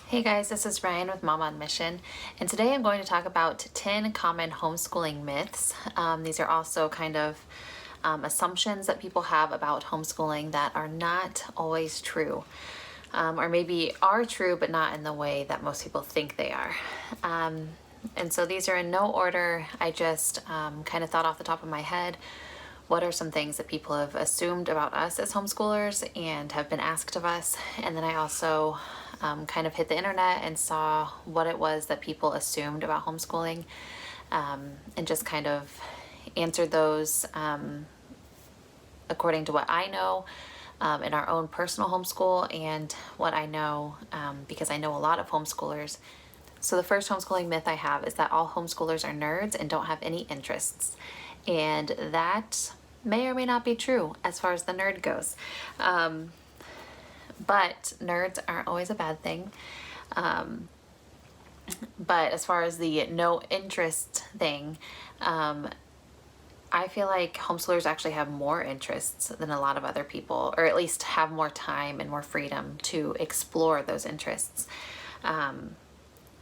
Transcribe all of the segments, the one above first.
Hey guys, this is Ryan with Mom on Mission, and today I'm going to talk about 10 common homeschooling myths. These are also kind of assumptions that people have about homeschooling that are not always true, or maybe are true but not in the way that most people think they are. And so these are in no order. I just kind of thought off the top of my head, what are some things that people have assumed about us as homeschoolers and have been asked of us? And then I also kind of hit the internet and saw what it was that people assumed about homeschooling, and just kind of answered those according to what I know in our own personal homeschool and what I know because I know a lot of homeschoolers. So the first homeschooling myth I have is that all homeschoolers are nerds and don't have any interests. And that may or may not be true as far as the nerd goes. But nerds aren't always a bad thing. But as far as the no interest thing, I feel like homeschoolers actually have more interests than a lot of other people, or at least have more time and more freedom to explore those interests.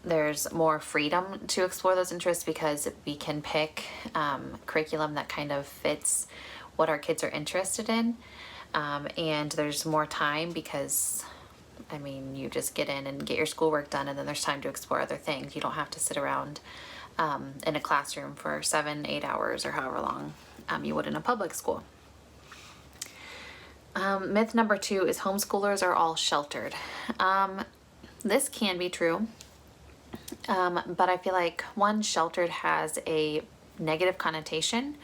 There's more freedom to explore those interests because we can pick curriculum that kind of fits what our kids are interested in. And there's more time because, I mean, you just get in and get your schoolwork done, and then there's time to explore other things. You don't have to sit around in a classroom for 7-8 hours or however long you would in a public school. Myth number 2 is homeschoolers are all sheltered. This can be true, but I feel like one, sheltered has a negative connotation.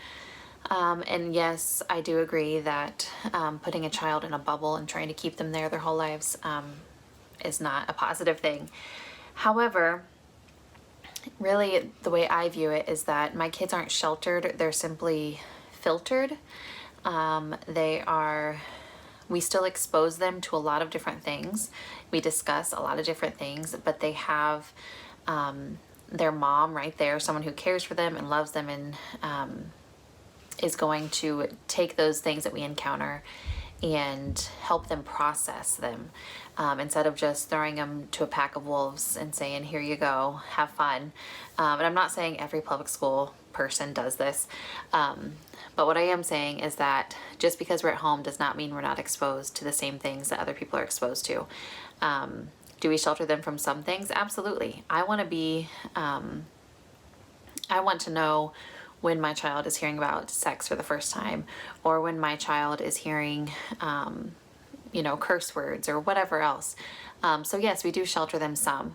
And yes, I do agree that putting a child in a bubble and trying to keep them there their whole lives is not a positive thing. However, really the way I view it is that my kids aren't sheltered, they're simply filtered. We still expose them to a lot of different things. We discuss a lot of different things, but they have their mom right there, someone who cares for them and loves them and is going to take those things that we encounter and help them process them, instead of just throwing them to a pack of wolves and saying, here you go, have fun. And I'm not saying every public school person does this, but what I am saying is that just because we're at home does not mean we're not exposed to the same things that other people are exposed to. Do we shelter them from some things? Absolutely. I want to know when my child is hearing about sex for the first time, or when my child is hearing, curse words or whatever else. So yes, we do shelter them some.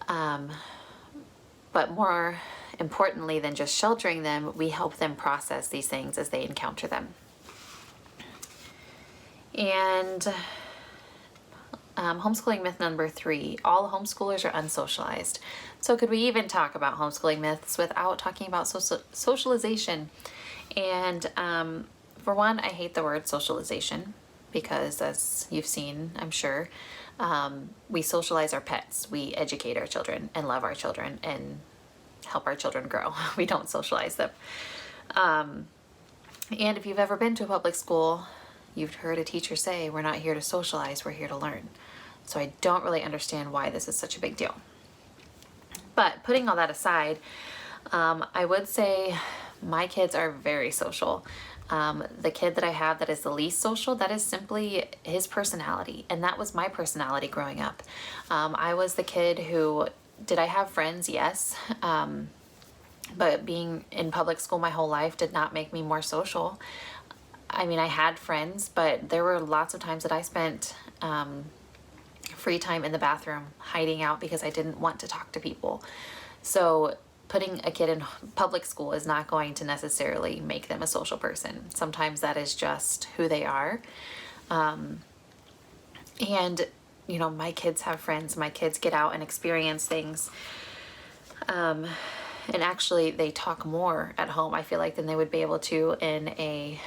But more importantly than just sheltering them, we help them process these things as they encounter them. And homeschooling myth number 3, all homeschoolers are unsocialized. So could we even talk about homeschooling myths without talking about socialization? And for one, I hate the word socialization because, as you've seen, I'm sure, we socialize our pets. We educate our children and love our children and help our children grow. We don't socialize them. And if you've ever been to a public school, you've heard a teacher say, we're not here to socialize, we're here to learn. So I don't really understand why this is such a big deal. But putting all that aside, I would say my kids are very social. The kid that I have that is the least social, that is simply his personality. And that was my personality growing up. I was the kid who, did I have friends? Yes. But being in public school my whole life did not make me more social. I mean, I had friends, but there were lots of times that I spent free time in the bathroom hiding out because I didn't want to talk to people. So putting a kid in public school is not going to necessarily make them a social person. Sometimes that is just who they are. And, my kids have friends. My kids get out and experience things. And actually, they talk more at home, I feel like, than they would be able to in a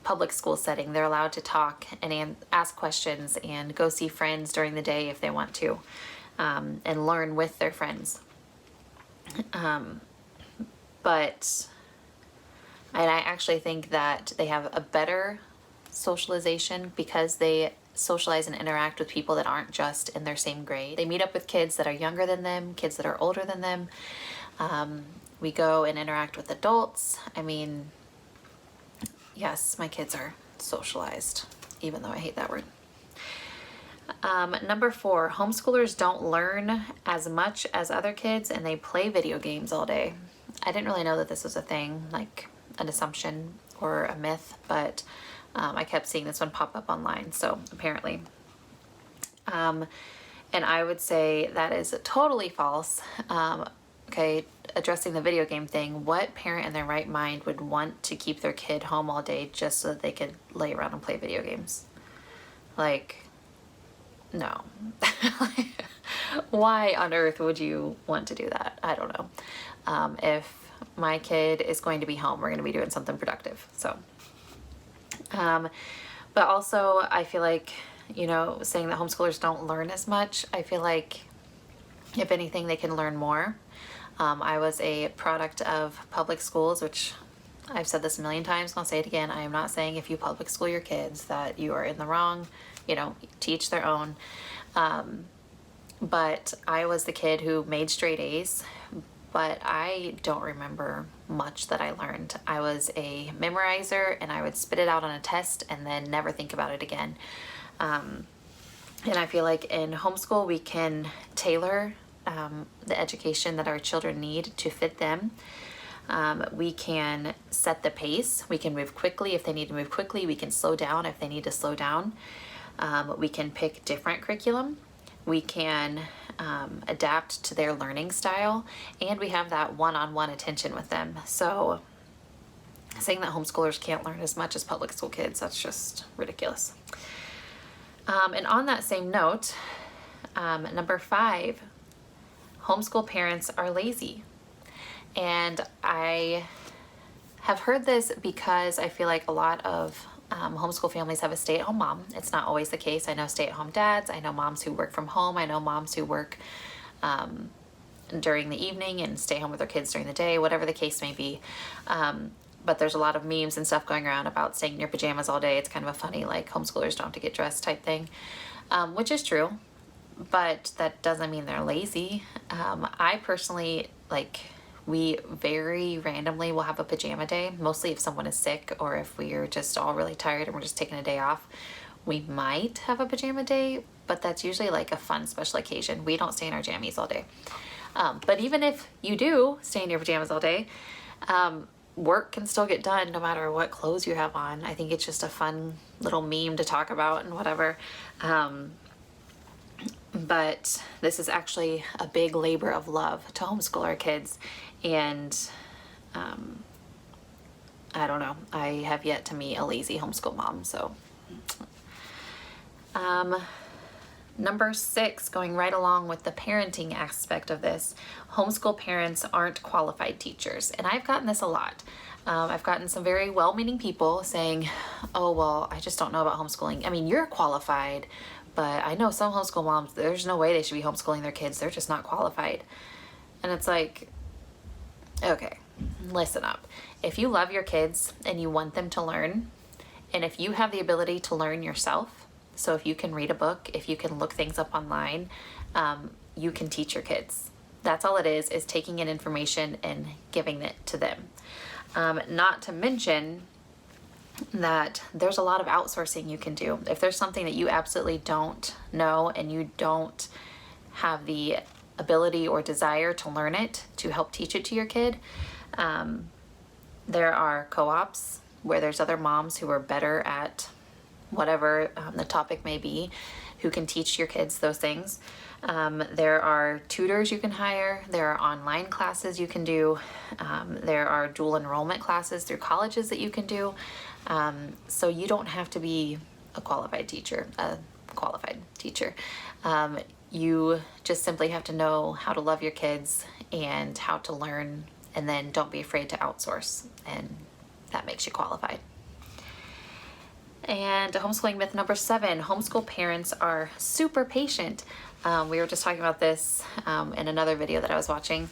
public school setting. They're allowed to talk and ask questions and go see friends during the day if they want to, and learn with their friends. But I actually think that they have a better socialization because they socialize and interact with people that aren't just in their same grade. They meet up with kids that are younger than them, kids that are older than them. We go and interact with adults. I mean, yes, my kids are socialized, even though I hate that word. Number 4, homeschoolers don't learn as much as other kids and they play video games all day. I didn't really know that this was a thing, like an assumption or a myth, but I kept seeing this one pop up online, so apparently. And I would say that is totally false. Okay, addressing the video game thing, what parent in their right mind would want to keep their kid home all day just so that they could lay around and play video games? Like, no. Why on earth would you want to do that? I don't know. If my kid is going to be home, we're going to be doing something productive. So, but also I feel like, you know, saying that homeschoolers don't learn as much, I feel like if anything, they can learn more. I was a product of public schools, which I've said this a million times, and I'll say it again. I am not saying if you public school your kids that you are in the wrong, you know, teach their own. But I was the kid who made straight A's, but I don't remember much that I learned. I was a memorizer and I would spit it out on a test and then never think about it again. And I feel like in homeschool we can tailor the education that our children need to fit them. We can set the pace. We can move quickly if they need to move quickly. We can slow down if they need to slow down. We can pick different curriculum. We can adapt to their learning style, and we have that one-on-one attention with them. So saying that homeschoolers can't learn as much as public school kids, that's just ridiculous. And on that same note, number 5, homeschool parents are lazy. And I have heard this because I feel like a lot of homeschool families have a stay-at-home mom. It's not always the case. I know stay-at-home dads. I know moms who work from home. I know moms who work during the evening and stay home with their kids during the day, whatever the case may be. But there's a lot of memes and stuff going around about staying in your pajamas all day. It's kind of a funny, like, homeschoolers don't have to get dressed type thing, which is true, but that doesn't mean they're lazy. I personally, like, we very randomly will have a pajama day, mostly if someone is sick or if we are just all really tired and we're just taking a day off. We might have a pajama day, but that's usually like a fun special occasion. We don't stay in our jammies all day. But even if you do stay in your pajamas all day, work can still get done no matter what clothes you have on. I think it's just a fun little meme to talk about and whatever. But this is actually a big labor of love to homeschool our kids. And I don't know, I have yet to meet a lazy homeschool mom. So number 6, going right along with the parenting aspect of this, homeschool parents aren't qualified teachers. And I've gotten this a lot. I've gotten some very well-meaning people saying, oh, well, I just don't know about homeschooling. I mean, you're qualified, but I know some homeschool moms, there's no way they should be homeschooling their kids. They're just not qualified. And it's like, okay, listen up. If you love your kids and you want them to learn, and if you have the ability to learn yourself, so if you can read a book, if you can look things up online, you can teach your kids. That's all it is taking in information and giving it to them. Not to mention that there's a lot of outsourcing you can do. If there's something that you absolutely don't know and you don't have the ability or desire to learn it, to help teach it to your kid, there are co-ops where there's other moms who are better at whatever the topic may be, who can teach your kids those things. There are tutors you can hire. There are online classes you can do. There are dual enrollment classes through colleges that you can do. So you don't have to be a qualified teacher. You just simply have to know how to love your kids and how to learn, and then don't be afraid to outsource, and that makes you qualified. And homeschooling myth number 7, homeschool parents are super patient. We were just talking about this in another video that I was watching,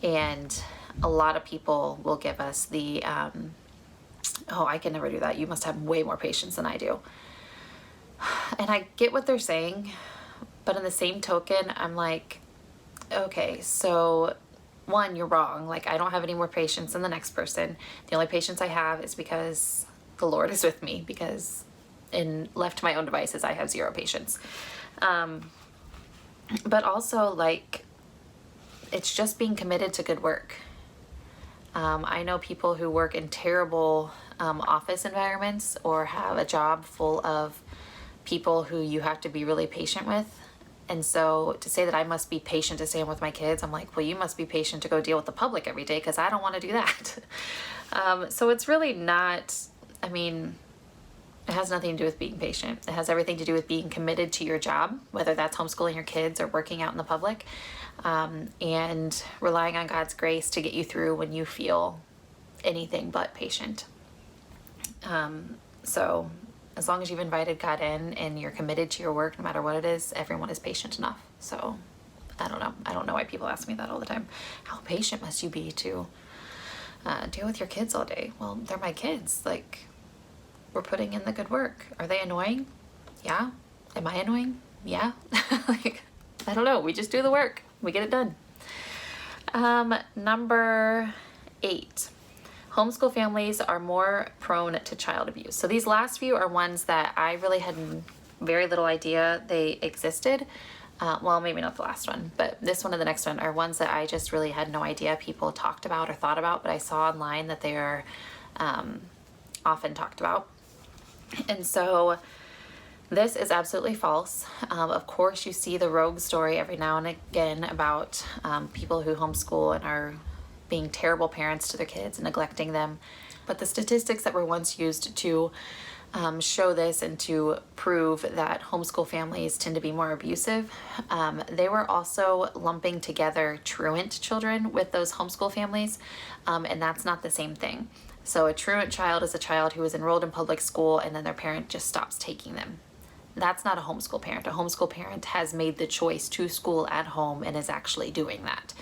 and a lot of people will give us the, oh, I can never do that. You must have way more patience than I do. And I get what they're saying, but in the same token, I'm like, okay, so one, you're wrong. Like, I don't have any more patience than the next person. The only patience I have is because the Lord is with me, because left to my own devices, I have zero patience. But also, like, it's just being committed to good work. I know people who work in terrible office environments or have a job full of people who you have to be really patient with. And so to say that I must be patient to stay in with my kids, I'm like, well, you must be patient to go deal with the public every day, because I don't want to do that. So it's really not, I mean, it has nothing to do with being patient. It has everything to do with being committed to your job, whether that's homeschooling your kids or working out in the public, and relying on God's grace to get you through when you feel anything but patient. So as long as you've invited God in and you're committed to your work, no matter what it is, everyone is patient enough. So I don't know. I don't know why people ask me that all the time. How patient must you be to deal with your kids all day? Well, they're my kids. Like, we're putting in the good work. Are they annoying? Yeah. Am I annoying? Yeah. Like, I don't know. We just do the work. We get it done. Number 8. Homeschool families are more prone to child abuse. So these last few are ones that I really had very little idea they existed. Well, maybe not the last one, but this one and the next one are ones that I just really had no idea people talked about or thought about, but I saw online that they are often talked about. And so this is absolutely false. Of course, you see the rogue story every now and again about people who homeschool and are being terrible parents to their kids and neglecting them. But the statistics that were once used to show this and to prove that homeschool families tend to be more abusive, they were also lumping together truant children with those homeschool families, and that's not the same thing. So a truant child is a child who is enrolled in public school and then their parent just stops taking them. That's not a homeschool parent. A homeschool parent has made the choice to school at home and is actually doing that.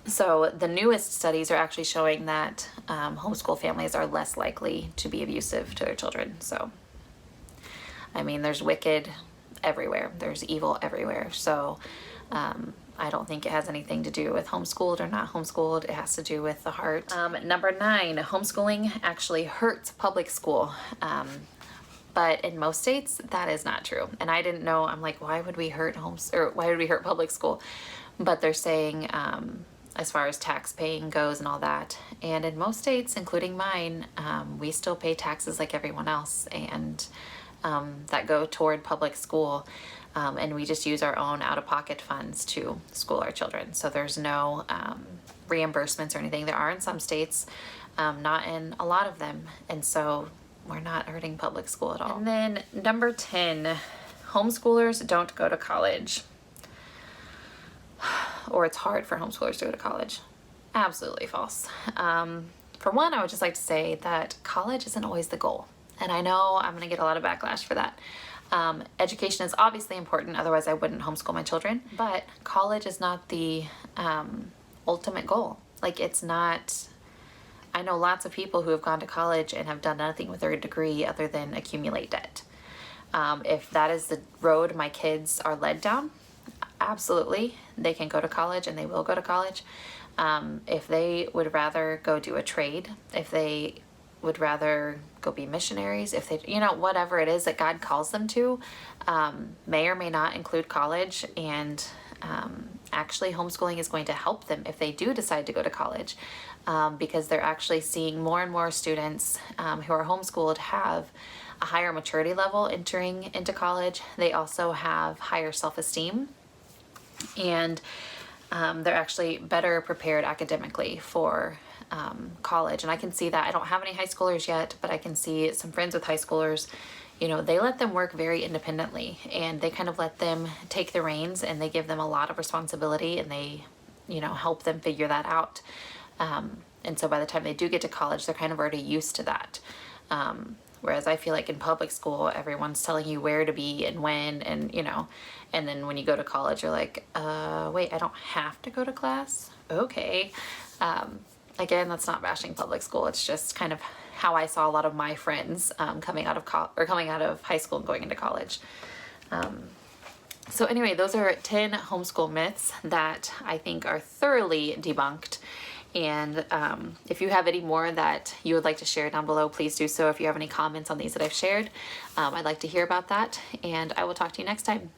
So the newest studies are actually showing that homeschool families are less likely to be abusive to their children. So, I mean, there's wicked everywhere. There's evil everywhere. So I don't think it has anything to do with homeschooled or not homeschooled. It has to do with the heart. Number 9, homeschooling actually hurts public school. But in most states, that is not true. And I didn't know. I'm like, why would we hurt why would we hurt public school? But they're saying, as far as tax paying goes and all that. And in most states, including mine, we still pay taxes like everyone else, and that go toward public school. And we just use our own out-of-pocket funds to school our children. So there's no reimbursements or anything. There are in some states, not in a lot of them. And so we're not hurting public school at all. And then number 10, homeschoolers don't go to college. Or it's hard for homeschoolers to go to college. Absolutely false. For one, I would just like to say that college isn't always the goal. And I know I'm gonna get a lot of backlash for that. Education is obviously important, otherwise I wouldn't homeschool my children, but college is not the ultimate goal. Like, it's not. I know lots of people who have gone to college and have done nothing with their degree other than accumulate debt. If that is the road my kids are led down, absolutely, they can go to college and they will go to college. If they would rather go do a trade, if they would rather go be missionaries, if they, whatever it is that God calls them to, may or may not include college. And actually, homeschooling is going to help them if they do decide to go to college, because they're actually seeing more and more students who are homeschooled have a higher maturity level entering into college. They also have higher self-esteem, and they're actually better prepared academically for college. And I can see that. I don't have any high schoolers yet, but I can see some friends with high schoolers. They let them work very independently, and they kind of let them take the reins, and they give them a lot of responsibility, and they, help them figure that out. And so by the time they do get to college, they're kind of already used to that. Whereas I feel like in public school, everyone's telling you where to be and when, and and then when you go to college, you're like, wait, I don't have to go to class? Okay. Again, that's not bashing public school. It's just kind of how I saw a lot of my friends coming out of high school and going into college. So anyway, those are 10 homeschool myths that I think are thoroughly debunked. And if you have any more that you would like to share down below, please do so. If you have any comments on these that I've shared, I'd like to hear about that. And I will talk to you next time.